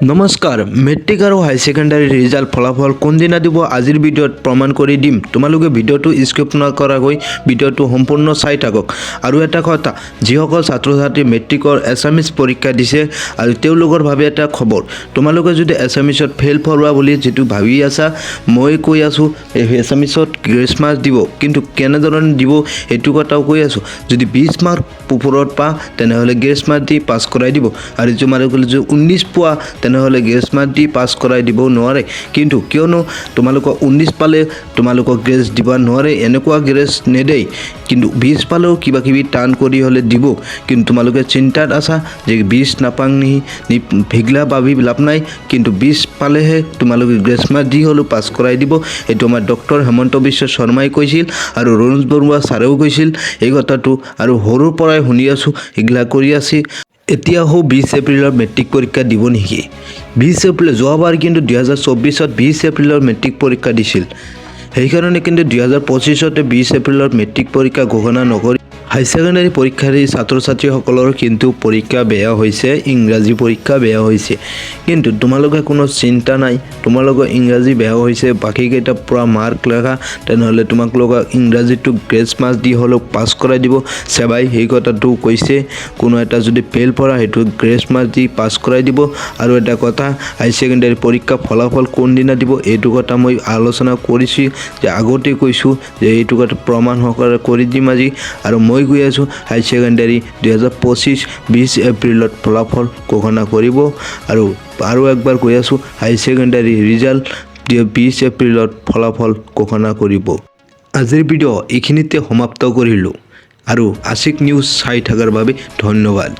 নমস্কাৰ মেট্ৰিক আৰু হাই secondary result ফলাফল কোনদিনা দিব আজিৰ ভিডিঅ'ত প্ৰমাণ কৰি দিম তোমালোকে ভিডিঅ'টো স্কিপ নকৰাকৈ ভিডিঅ'টো সম্পূৰ্ণ চাই থাকক আৰু এটা কথা যিসকল ছাত্ৰ ছাত্ৰী মেট্ৰিকৰ এছামিছ পৰীক্ষা দিছে আৰু তেওঁলোকৰ বাবে এটা খবৰ তোমালোকে যদি এছামিছত ফেইল কৰোৱা বুলি যেটো ভাবি আছা মই কৈ আছো এছামিছত গ্ৰেছ মাৰ্ক দিব কিন্তু কেনেধৰণে দিব এটো কথাও কৈ আছো যদি 20 মাৰ্ক ওপৰত পা তেনেহলে গ্ৰেছ মাৰ্ক দি পাছ কৰাই দিব আৰু তোমালোকে যদি 19 পোৱা তেনেহলে গ্ৰেছ মাৰ্ক দি পাছ কৰাই দিব নোৱাৰে কিন্তু কিয়নো তোমালোকক 19 পালে তোমালোকক গ্ৰেছ দিব নোৱাৰে এনেকুৱা গ্ৰেছ নেদেই কিন্তু 20 পালেও কিবা কিবি টান কৰি হলে দিব কিন্তু তোমালোকে চিন্তাত আছা যে 20 নাপাং নি ভিগলা ভাবি লাভ নাই কিন্তু 20 পালেহে তোমালোকে গ্ৰেছ মাৰ্ক দি হলো পাছ কৰাই দিব এটো আমাৰ ডক্টৰ হেমন্ত বিশ্ব শৰ্মাই কৈছিল আৰু ৰণজ বৰুৱা ছাৰেও কৈছিল এই কথাটো আৰু হৰুৰ পৰাই শুনি আছো ইগলা কৰি আছে এতিয়া 20 এপ্ৰিলৰ মেট্ৰিক পৰীক্ষা দিব নেকি 20 এপ্ৰিল যোৱাবাৰ কিন্তু 2024ত 20 এপ্ৰিলৰ মেট্ৰিক পৰীক্ষা দিছিল সেইকাৰণে কিন্তু 2025তে 20 এপ্ৰিলৰ মেট্ৰিক পৰীক্ষা ঘোষণা নকৰি হাই ছেকেণ্ডাৰী পৰীক্ষাৰী ছাত্ৰ ছাত্ৰীসকলৰ কিন্তু পৰীক্ষা বেয়া হৈছে ইংৰাজী পৰীক্ষা বেয়া হৈছে কিন্তু তোমালোকে কোনো চিন্তা নাই তোমালোকৰ ইংৰাজী বেয়া হৈছে বাকি কেইটা পুৰা মাৰ্ক লেখা তেনেহলে তোমালোকক ইংৰাজীটো গ্ৰেছ মাৰ্ক দি হলো পাছ কৰাই দিব সেবাই এই কথাটো কৈছে কোনো এটা যদি ফেইল কৰা হেতু গ্ৰেছ মাৰ্ক দি পাছ কৰাই দিব আৰু এটা কথা হাই ছেকেণ্ডাৰী পৰীক্ষা ফলাফল কোন দিনা দিব এইটো কথা মই আলোচনা কৰিছি যে আগতে কৈছো যে এইটো কথা প্ৰমাণ হকৰে কৰি দিম আজি আৰু মই গৈ আছো হাই ছেকেণ্ডাৰী 2025 20 এপ্ৰিলত ফলাফল ঘোষণা কৰিব আৰু একবাৰ গৈ আছো হাই ছেকেণ্ডাৰী ৰিজাল্ট 20 এপ্ৰিলত ফলাফল ঘোষণা কৰিব আজিৰ ভিডিঅ' এইখিনিতে সমাপ্ত কৰিলো আৰু আশিক নিউজ চাই থাকাৰ বাবে ধন্যবাদ।